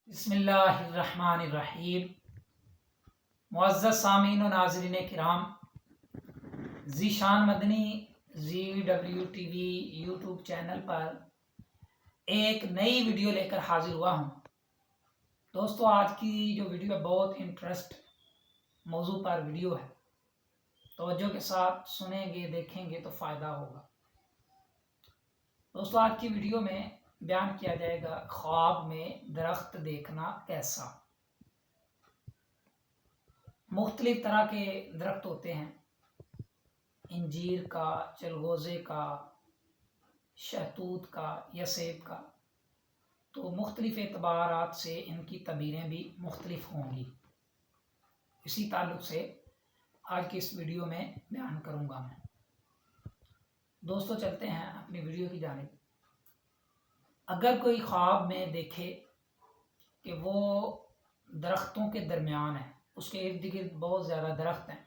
بسم اللہ الرحمن الرحیم۔ معزز سامعین و ناظرین کرام، ذیشان مدنی ZWTV یوٹیوب چینل پر ایک نئی ویڈیو لے کر حاضر ہوا ہوں۔ دوستو، آج کی جو ویڈیو ہے بہت انٹرسٹ موضوع پر ویڈیو ہے، توجہ کے ساتھ سنیں گے دیکھیں گے تو فائدہ ہوگا۔ دوستو، آج کی ویڈیو میں بیان کیا جائے گا خواب میں درخت دیکھنا کیسا۔ مختلف طرح کے درخت ہوتے ہیں، انجیر کا، چلغوزے کا، شہتوت کا یا سیب کا، تو مختلف اعتبارات سے ان کی تعبیریں بھی مختلف ہوں گی۔ اسی تعلق سے آج کی اس ویڈیو میں بیان کروں گا میں۔ دوستو، چلتے ہیں اپنی ویڈیو کی جانب۔ اگر کوئی خواب میں دیکھے کہ وہ درختوں کے درمیان ہے، اس کے ارد گرد بہت زیادہ درخت ہیں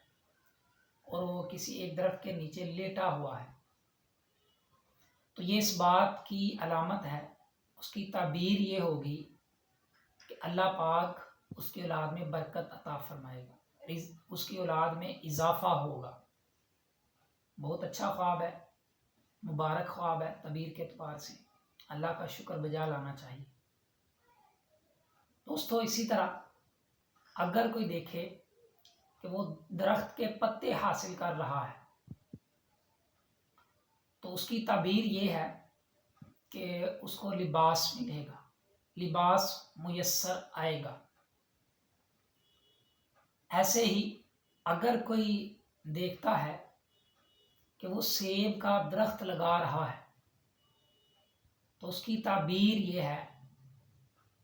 اور وہ کسی ایک درخت کے نیچے لیٹا ہوا ہے، تو یہ اس بات کی علامت ہے، اس کی تعبیر یہ ہوگی کہ اللہ پاک اس کی اولاد میں برکت عطا فرمائے گا، اس کی اولاد میں اضافہ ہوگا۔ بہت اچھا خواب ہے، مبارک خواب ہے۔ تعبیر کے اعتبار سے اللہ کا شکر بجا لانا چاہیے۔ دوستو، اسی طرح اگر کوئی دیکھے کہ وہ درخت کے پتے حاصل کر رہا ہے، تو اس کی تعبیر یہ ہے کہ اس کو لباس ملے گا، لباس میسر آئے گا۔ ایسے ہی اگر کوئی دیکھتا ہے کہ وہ سیب کا درخت لگا رہا ہے، تو اس کی تعبیر یہ ہے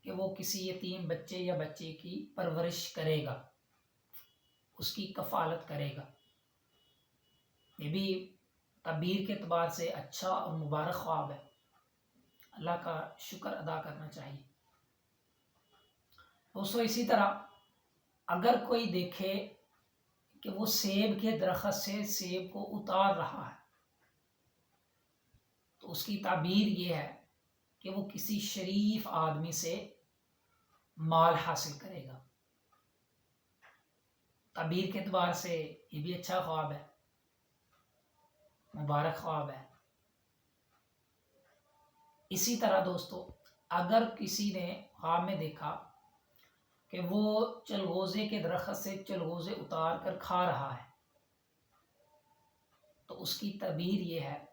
کہ وہ کسی یتیم بچے یا بچے کی پرورش کرے گا، اس کی کفالت کرے گا۔ یہ بھی تعبیر کے اعتبار سے اچھا اور مبارک خواب ہے، اللہ کا شکر ادا کرنا چاہیے۔ دوستو، اسی طرح اگر کوئی دیکھے کہ وہ سیب کے درخت سے سیب کو اتار رہا ہے، تو اس کی تعبیر یہ ہے کہ وہ کسی شریف آدمی سے مال حاصل کرے گا۔ تعبیر کے اعتبار سے یہ بھی اچھا خواب ہے، مبارک خواب ہے۔ اسی طرح دوستو، اگر کسی نے خواب میں دیکھا کہ وہ چلغوزے کے درخت سے چلغوزے اتار کر کھا رہا ہے، تو اس کی تعبیر یہ ہے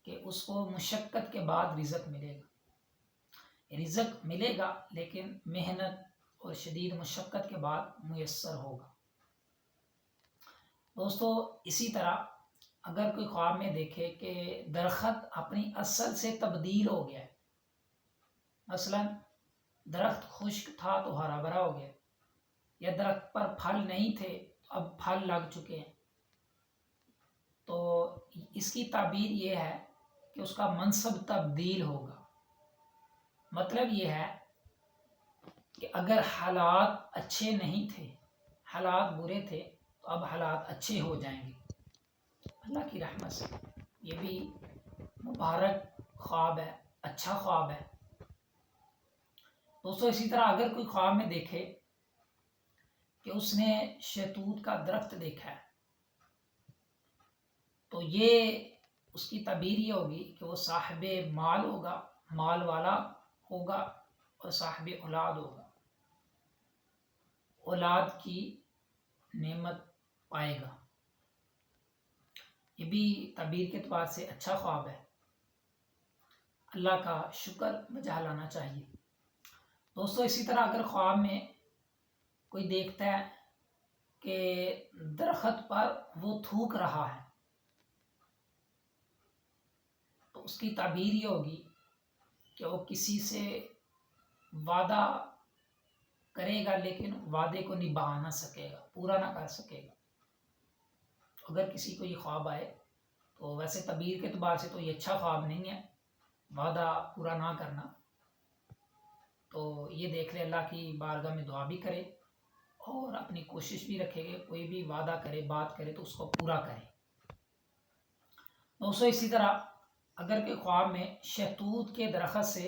کہ اس کو مشقت کے بعد رزق ملے گا۔ رزق ملے گا لیکن محنت اور شدید مشقت کے بعد میسر ہوگا۔ دوستو، اسی طرح اگر کوئی خواب میں دیکھے کہ درخت اپنی اصل سے تبدیل ہو گیا ہے، مثلا درخت خشک تھا تو ہرا بھرا ہو گیا، یا درخت پر پھل نہیں تھے تو اب پھل لگ چکے ہیں، تو اس کی تعبیر یہ ہے کہ اس کا منصب تبدیل ہوگا۔ مطلب یہ ہے کہ اگر حالات اچھے نہیں تھے، حالات برے تھے، تو اب حالات اچھے ہو جائیں گے اللہ کی رحمت سے۔ یہ بھی مبارک خواب ہے، اچھا خواب ہے۔ دوستو، اسی طرح اگر کوئی خواب میں دیکھے کہ اس نے شہتوت کا درخت دیکھا ہے، تو یہ اس کی تعبیر یہ ہوگی کہ وہ صاحب مال ہوگا، مال والا ہوگا اور صاحب اولاد ہوگا، اولاد کی نعمت پائے گا۔ یہ بھی تعبیر کے اعتبار سے اچھا خواب ہے، اللہ کا شکر بجا لانا چاہیے۔ دوستو، اسی طرح اگر خواب میں کوئی دیکھتا ہے کہ درخت پر وہ تھوک رہا ہے، تو اس کی تعبیر یہ ہوگی کہ وہ کسی سے وعدہ کرے گا لیکن وعدے کو نبھا نہ سکے گا، پورا نہ کر سکے گا۔ اگر کسی کو یہ خواب آئے تو ویسے تعبیر کے اعتبار سے تو یہ اچھا خواب نہیں ہے، وعدہ پورا نہ کرنا، تو یہ دیکھ لے، اللہ کی بارگاہ میں دعا بھی کرے اور اپنی کوشش بھی رکھے گا، کوئی بھی وعدہ کرے، بات کرے تو اس کو پورا کرے۔ دوستو، اسی طرح اگر کہ خواب میں شہتوت کے درخت سے